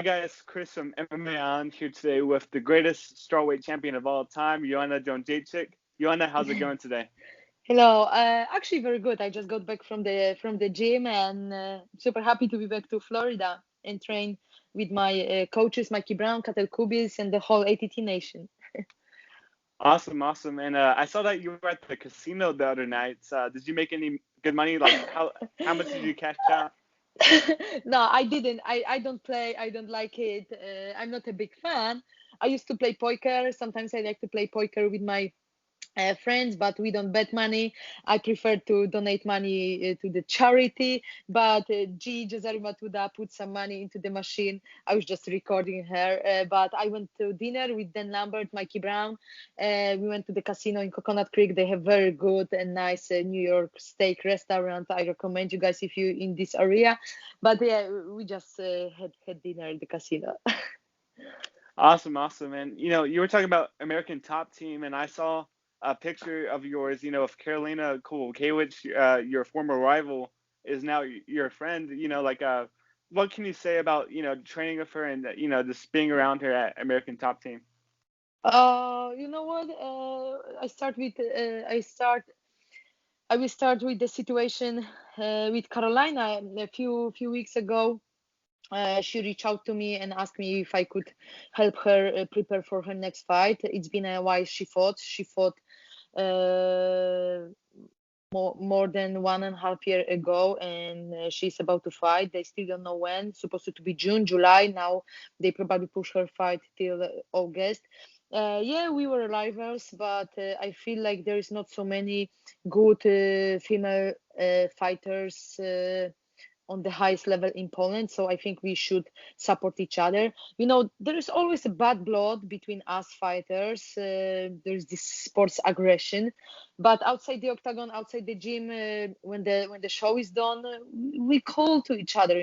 guys, Chris from MMA Island here today with the greatest strawweight champion of all time, Joanna Jedrzejczyk. Joanna, how's it going today? Hello. Actually, very good. I just got back from the gym and super happy to be back to Florida and train with my coaches, Mikey Brown, Katel Kubis, and the whole ATT nation. Awesome. And I saw that you were at the casino the other night. Did you make any good money? Like how much did you cash out? No, I didn't. I don't play. I don't like it. I'm not a big fan. I used to play poker. Sometimes I like to play poker with my friends, but we don't bet money. I prefer to donate money to the charity. But G. Josari Matuda put some money into the machine. I was just recording her. But I went to dinner with Dan Lambert, Mikey Brown. We went to the casino in Coconut Creek. They have very good and nice New York steak restaurant. I recommend you guys if you're in this area. But yeah, we just had dinner at the casino. Awesome. And you were talking about American Top Team, and I saw a picture of yours, of Karolina Kowalkiewicz, your former rival, is now your friend. What can you say about, training with her and, just being around her at American Top Team? You know what? I will start with the situation with Carolina. A few weeks ago, she reached out to me and asked me if I could help her prepare for her next fight. It's been a while she fought. She fought more than 1.5 years ago, and she's about to fight. They still don't know when. Supposed to be June, July. Now they probably push her fight till August. Yeah, we were rivals, but I feel like there is not so many good female fighters on the highest level in Poland. So I think we should support each other. There is always a bad blood between us fighters. There's this sports aggression, but outside the octagon, outside the gym, when the show is done, we call to each other.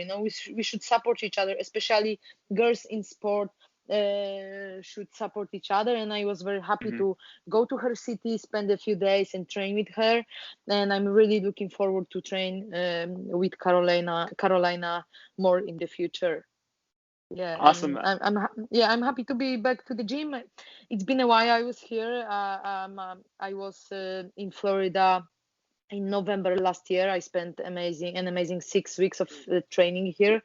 We should support each other, especially girls in sport. Should support each other, and I was very happy to go to her city, spend a few days and train with her, and I'm really looking forward to train with Carolina more in the future. Yeah, awesome. I'm happy to be back to the gym. It's been a while I was here. I was in Florida in November last year. I spent an amazing 6 weeks of training here,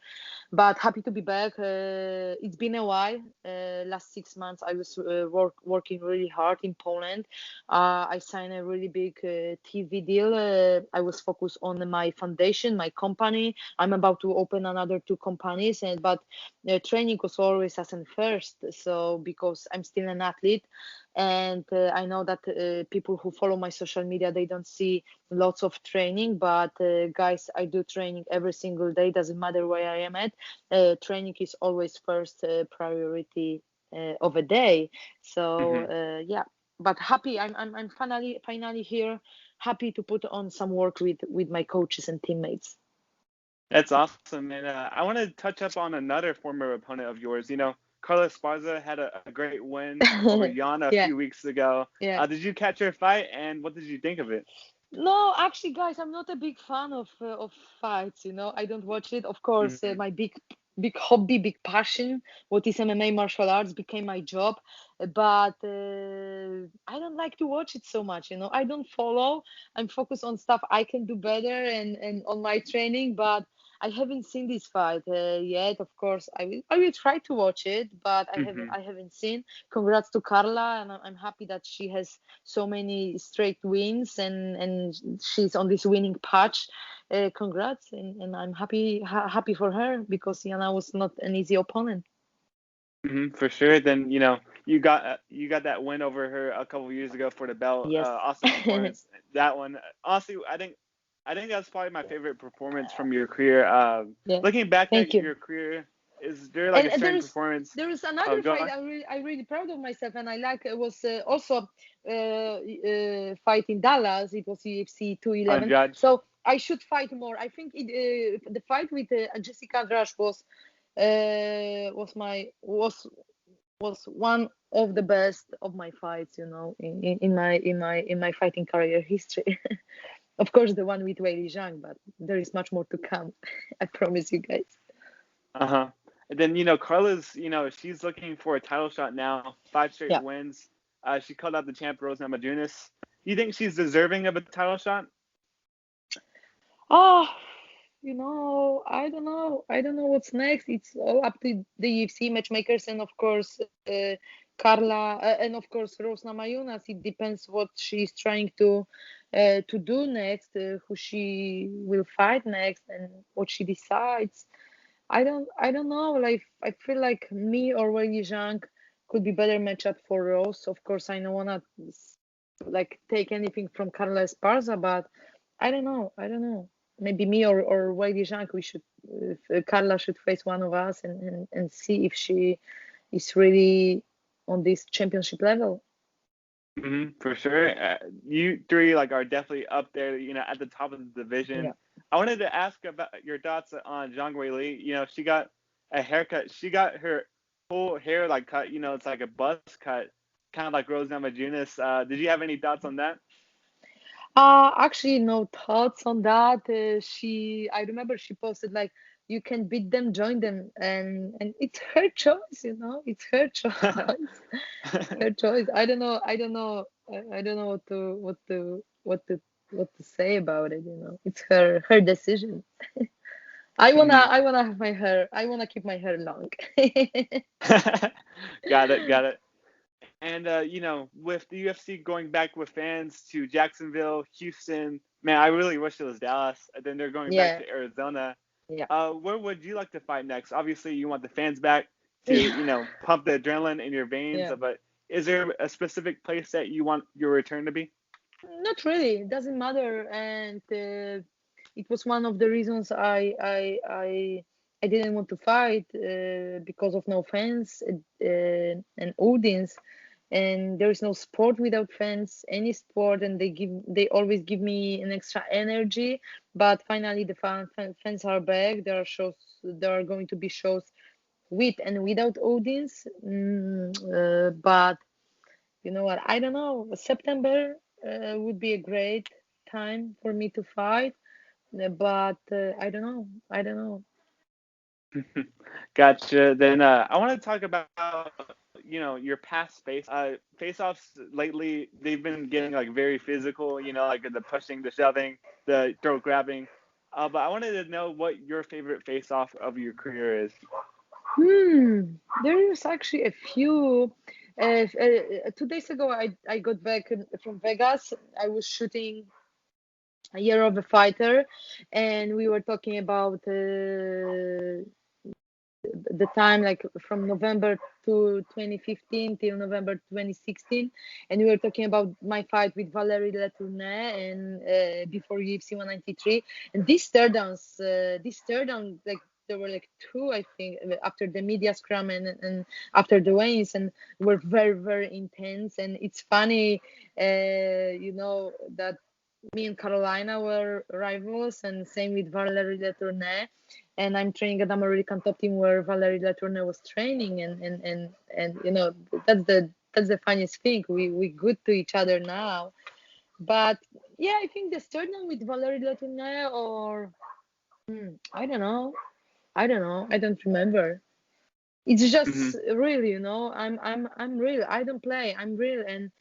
but happy to be back. It's been a while. Last 6 months I was working really hard in Poland. I signed a really big TV deal. I was focused on my foundation, my company. I'm about to open another 2 companies, but training was always as in first. So because I'm still an athlete, and I know that people who follow my social media, they don't see lots of training, but guys, I do training every single day. Doesn't matter where I am at. Training is always first priority of a day. So yeah, but happy. I'm finally here. Happy to put on some work with my coaches and teammates. That's awesome, and I want to touch up on another former opponent of yours. Carla Esparza had a great win over Joanna a few weeks ago. Yeah. Did you catch her fight, and what did you think of it? No, actually, guys, I'm not a big fan of fights. I don't watch it. Of course, my big hobby, big passion, what is MMA martial arts, became my job. But I don't like to watch it so much. I don't follow. I'm focused on stuff I can do better and on my training. But I haven't seen this fight yet. Of course, I will try to watch it, but I haven't seen. Congrats to Carla, and I'm happy that she has so many straight wins and she's on this winning patch. Congrats, and I'm happy for her because Jana was not an easy opponent. For sure. Then you got that win over her a couple of years ago for the belt. Yes. Awesome performance. That one, honestly, I think that's probably my favorite performance from your career. Looking back at your career, is there like a certain performance? There is another fight I'm really proud of myself, and I like. It was also fight in Dallas. It was UFC 211. So I should fight more. I think the fight with Jessica Andrade was one of the best of my fights. In my fighting career history. Of course, the one with Weili Zhang, but there is much more to come. I promise you guys. And then, Carla's, she's looking for a title shot now, 5 straight Yeah. wins. She called out the champ, Rose Namajunas. Do you think she's deserving of a title shot? Oh, I don't know. I don't know what's next. It's all up to the UFC matchmakers and of course Carla and of course Rose Namajunas. It depends what she's trying to do next, who she will fight next, and what she decides. I don't know. Like I feel like me or Weili Zhang could be better matchup for Rose. Of course, I don't wanna like take anything from Carla Esparza, but I don't know. I don't know. Maybe me or Weili Zhang, we should Carla should face one of us and see if she is really on this championship level. For sure. You three are definitely up there, at the top of the Yeah. division. I wanted to ask about your thoughts on Zhang Weili. She got a haircut. She got her whole hair cut. It's like a buzz cut, kind of like Rose Namajunas. Did you have any thoughts on that? Actually, no thoughts on that. I remember she posted like, "You can beat them, join them," and it's her choice, It's her choice, her choice. I don't know. I don't know. I don't know what to say about it. It's her decision. I wanna have my hair. I wanna keep my hair long. Got it. Got it. And with the UFC going back with fans to Jacksonville, Houston, man, I really wish it was Dallas. And then they're going back Yeah, to Arizona. yeah, Where would you like to fight next? Obviously, you want the fans back to, yeah, pump the adrenaline in your veins. yeah. But is there a specific place that you want your return to be? Not really. It doesn't matter, and it was one of the reasons I didn't want to fight because of no fans and audience, and there is no sport without fans. Any sport, and they always give me an extra energy. But finally, the fans are back. There are shows. There are going to be shows with and without audience. But you know what? I don't know. September would be a great time for me to fight, but I don't know. I don't know. Gotcha. Then I want to talk about your past face-offs lately. They've been getting very physical. Like the pushing, the shoving, the throat grabbing. But I wanted to know what your favorite face-off of your career is. There is actually a few. 2 days ago, I got back from Vegas. I was shooting a year of a fighter, and we were talking about the time like from November to 2015 till November 2016, and we were talking about my fight with Valerie Letourneau and before UFC 193, and these teardowns like there were like two, I think, after the media scrum and after the weigh-ins, and were very very intense. And it's funny, that me and Carolina were rivals, and same with Valerie Letourneau. And I'm training at American Top Team where Valerie Letourneau was training, and that's the funniest thing. We good to each other now, but yeah, I think the sternum with Valerie Letourneau, or I don't know, I don't remember. It's Hmm just real, I'm real. I don't play. I'm real, and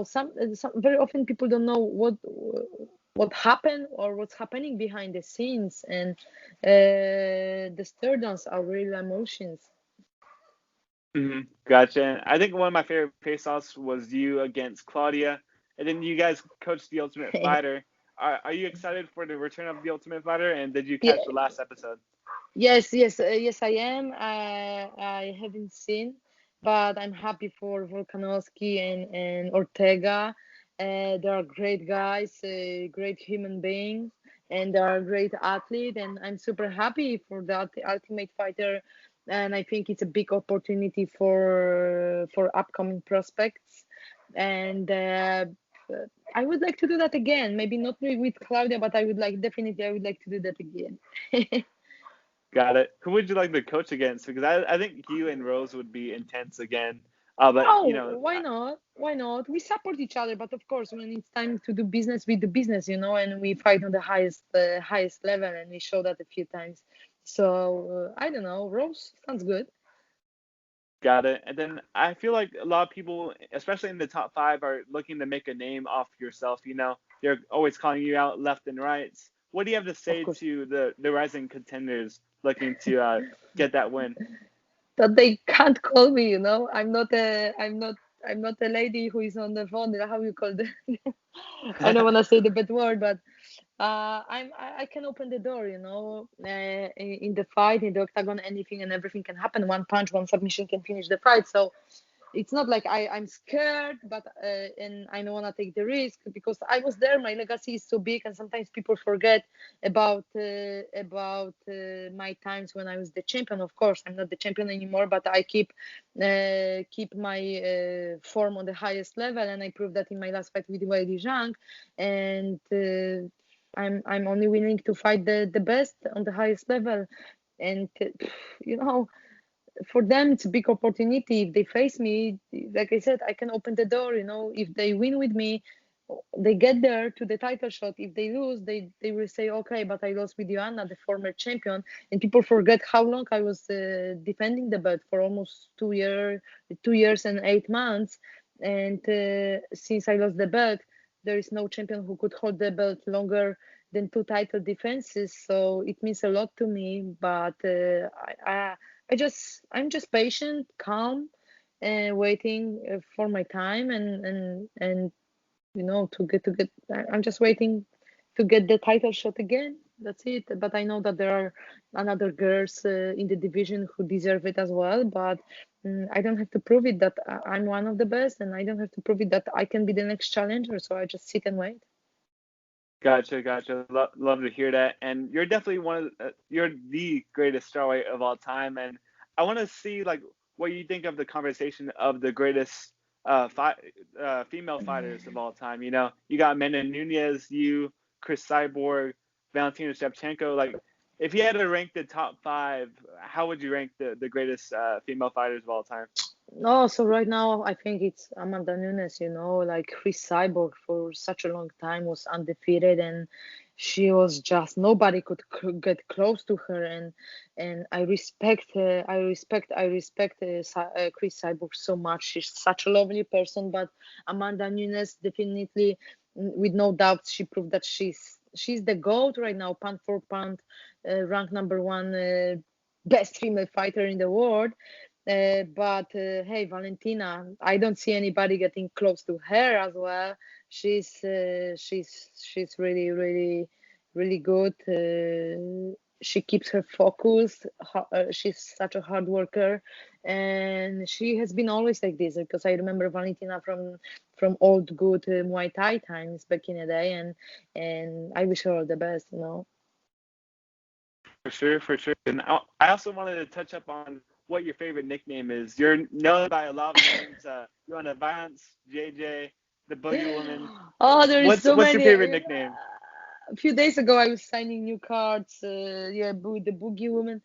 some very often people don't know what happened or what's happening behind the scenes, and the stardowns are real emotions. Gotcha. And I think one of my favorite face-offs was you against Claudia, and then you guys coached the Ultimate Fighter. Are you excited for the return of the Ultimate Fighter? And did you Yeah, catch the last episode? yes, I am. I haven't seen, but I'm happy for Volkanovski and Ortega. They are great guys, great human beings, and they are great athlete. And I'm super happy for that Ultimate Fighter. And I think it's a big opportunity for upcoming prospects. And I would like to do that again. Maybe not with Claudia, but I would like to do that again. Got it. Who would you like to coach against? Because I think you and Rose would be intense again. But Oh, why not? Why not? We support each other, but of course, when it's time to do business, we do business, and we fight on the highest level, and we show that a few times. So I don't know. Rose sounds good. Got it. And then I feel like a lot of people, especially in the top five, are looking to make a name off yourself. They're always calling you out left and right. What do you have to Of say course. to the rising contenders looking to get that win? But they can't call me, I'm not a lady who is on the phone. How you call the I don't want to say the bad word, but I can open the door, in the fight, in the octagon, anything and everything can happen. One punch, one submission can finish the fight. So it's not like I'm scared, but and I don't want to take the risk because I was there. My legacy is so big, and sometimes people forget about my times when I was the champion. Of course, I'm not the champion anymore, but I keep my form on the highest level, and I proved that in my last fight with Weili Zhang, and I'm only willing to fight the best on the highest level, and you know for them it's a big opportunity. If they face me, like I said, I can open the door. If they win with me, they get there to the title shot. If they lose, they will say, okay, but I lost with Joanna, the former champion. And people forget how long I was defending the belt, for almost 2 years and 8 months. And since I lost the belt, there is no champion who could hold the belt longer than two title defenses. So it means a lot to me. But I'm just patient, calm, and waiting for my time, and I'm just waiting to get the title shot again. That's it. But I know that there are another girls in the division who deserve it as well. But I don't have to prove it that I'm one of the best, and I don't have to prove it that I can be the next challenger. So I just sit and wait. Gotcha, gotcha. Love to hear that. And you're definitely you're the greatest strawweight of all time. And I want to see like what you think of the conversation of the greatest female fighters of all time. You got Amanda Nunes, you, Chris Cyborg, Valentina Shevchenko. Like, if you had to rank the top five, how would you rank the greatest female fighters of all time? No, so right now I think it's Amanda Nunes, like Chris Cyborg for such a long time was undefeated, and she was just nobody could get close to her, and I respect Chris Cyborg so much. She's such a lovely person, but Amanda Nunes definitely, with no doubt, she proved that she's the GOAT right now, pound for pound, ranked number one, best female fighter in the world. But hey, Valentina, I don't see anybody getting close to her as well. She's really, really, really good. She keeps her focus. She's such a hard worker, and she has been always like this. Because I remember Valentina from old good Muay Thai times back in the day, and I wish her all the best. For sure, for sure. And I also wanted to touch up on what your favorite nickname is. You're known by a lot of names. Joanna Vance, JJ, the Boogie Woman. Oh, there is so What's your many. favorite nickname? A few days ago, I was signing new cards. Yeah, the Boogie Woman.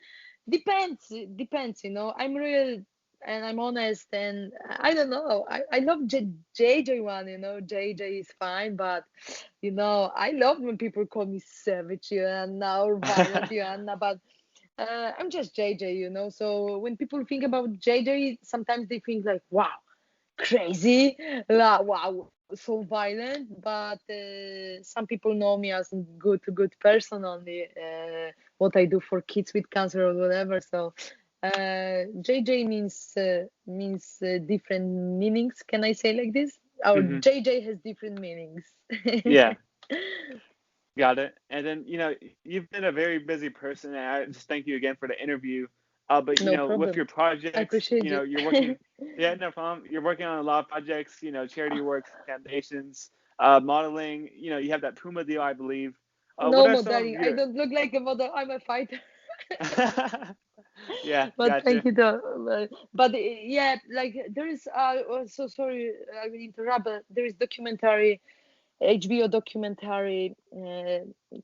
Depends. I'm real and I'm honest, and I don't know. I love JJ one. JJ is fine, but I love when people call me Savage Joanna or Violent Joanna, but I'm just JJ. So when people think about JJ, sometimes they think like, wow, crazy, wow, so violent. But some people know me as a good person only. What I do for kids with cancer or whatever. So JJ means different meanings. Can I say like this? Our Hmm. JJ has different meanings. Yeah, got it. And then, you've been a very busy person, and I just thank you again for the interview. But, No with problem. your I projects, appreciate you. you're working, yeah, no problem. You're working on a lot of projects, charity work, foundations, modeling, you have that Puma deal, I believe. What No are more, some of darling. I your, don't look like a model. I'm a fighter. yeah, But thank gotcha. you though. But yeah, like there is so sorry I will interrupt, but there is documentary, HBO documentary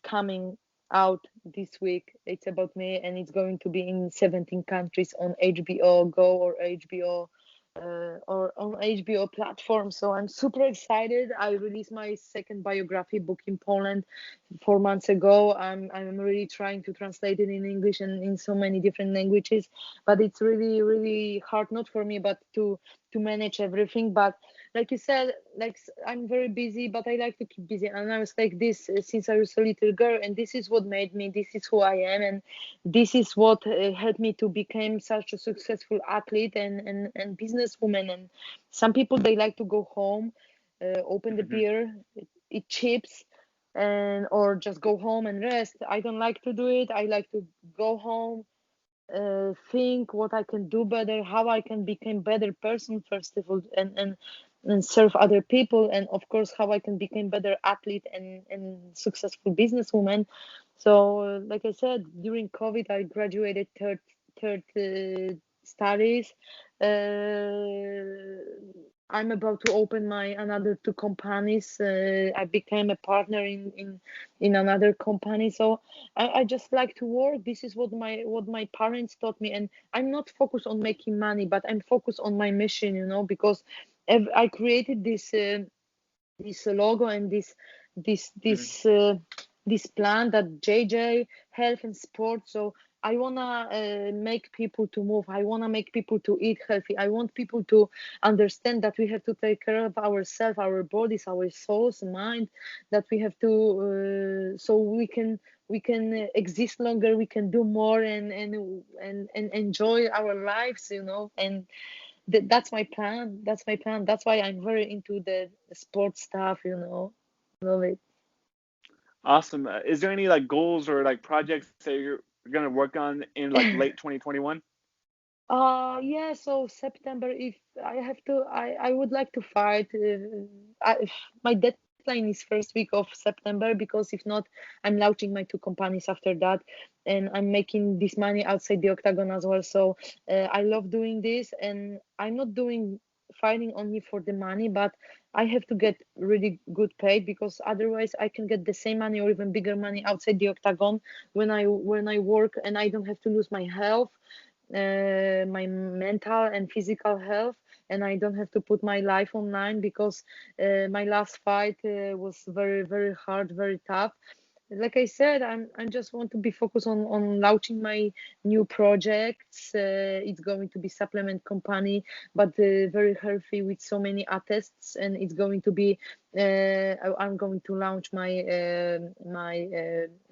coming out this week. It's about me, and it's going to be in 17 countries on HBO Go or HBO or on HBO platform. So I'm super excited. I released my second biography book in Poland 4 months ago. I'm really trying to translate it in English and in so many different languages, but it's really really hard, not for me, but to manage everything. But like you said, like I'm very busy, but I like to keep busy, and I was like this since I was a little girl, and this is what made me. This is who I am, and this is what helped me to become such a successful athlete and businesswoman. And some people, they like to go home, open the beer, eat chips, and or just go home and rest. I don't like to do it. I like to go home, think what I can do better, how I can become better person first of all, and serve other people, and of course how I can become better athlete and successful businesswoman. So like I said, during COVID I graduated third studies. I'm about to open my another two companies. I became a partner in another company. So I just like to work. This is what my parents taught me, and I'm not focused on making money, but I'm focused on my mission, because I created this logo and this this uh, this plan, that JJ health and sport. So I wanna make people to move. I wanna make people to eat healthy. I want people to understand that we have to take care of ourselves, our bodies, our souls, mind. That we have to so we can exist longer. We can do more and enjoy our lives. And that's my plan. That's my plan. That's why I'm very into the sports stuff. Love it. Awesome. Is there any like goals or like projects that you're gonna work on in like late 2021? Yeah, so September, if I have to, I would like to fight. My deadline is first week of September, because if not, I'm launching my two companies after that, and I'm making this money outside the octagon as well. So I love doing this, and I'm not doing fighting only for the money, but I have to get really good paid, because otherwise I can get the same money or even bigger money outside the octagon when I work, and I don't have to lose my health, my mental and physical health, and I don't have to put my life online, because my last fight was very very hard, very tough. Like I said, I just want to be focused on launching my new projects. It's going to be supplement company, but very healthy with so many attests, and it's going to be I'm going to launch my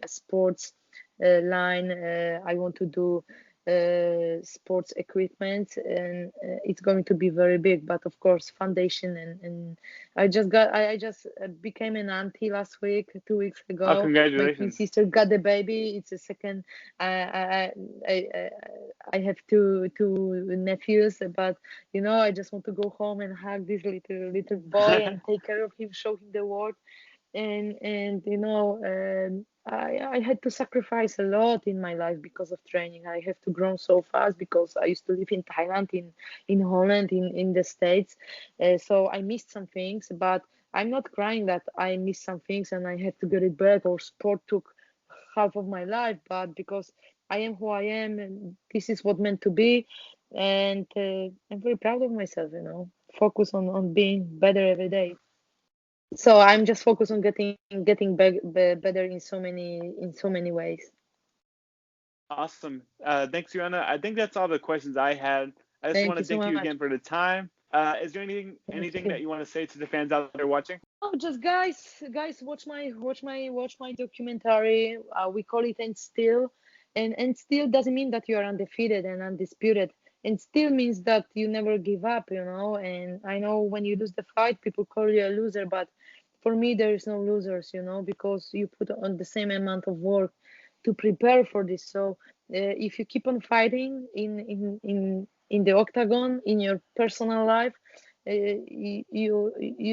sports line. I want to do sports equipment, and it's going to be very big, but of course foundation. And I just became an auntie last week, 2 weeks Oh, ago. My twin congratulations. sister got the baby. It's a second. I have two nephews, but I just want to go home and hug this little boy and take care of him, show him the world. And I had to sacrifice a lot in my life because of training. I have to grow so fast, because I used to live in Thailand, in Holland, in the States. So I missed some things, but I'm not crying that I missed some things and I had to get it back, or sport took half of my life. But because I am who I am, and this is what meant to be, and I'm very proud of myself. Focus on being better every day. So I'm just focused on getting better in so many ways. Awesome. Thanks, Joanna. I think that's all the questions I had. I just want Thank to you so thank you much. again for the time. Is there anything Thank that you. you want to say to the fans out there watching? Oh, just guys, watch my documentary. We call it "And Still," and still doesn't mean that you are undefeated and undisputed. And still means that you never give up. And I know when you lose the fight, people call you a loser, but for me, there is no losers. Because you put on the same amount of work to prepare for this. So if you keep on fighting in the octagon, in your personal life, you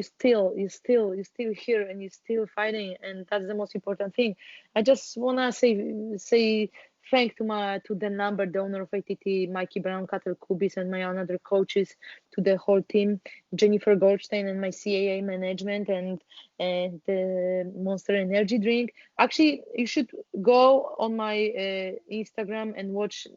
still here, and you still fighting, and that's the most important thing. I just wanna say thank to the owner of ATT, Mikey Brown, Katel Kubis, and my another coaches, to the whole team, Jennifer Goldstein and my CAA management and the Monster Energy drink. Actually, you should go on my Instagram and watch.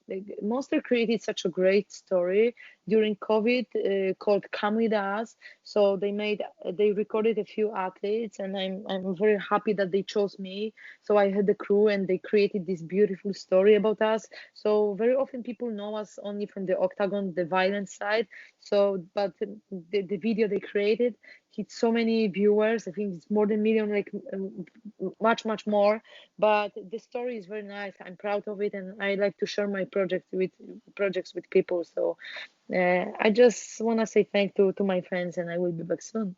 Monster created such a great story during COVID called "Come with Us." So they recorded a few athletes, and I'm very happy that they chose me. So I had the crew, and they created this beautiful story about us. So very often people know us only from the Octagon, the violence side. So, but the video they created hit so many viewers. I think it's more than million, like much more. But the story is very nice. I'm proud of it, and I like to share my projects with people. So I just want to say thank to my friends, and I will be back soon.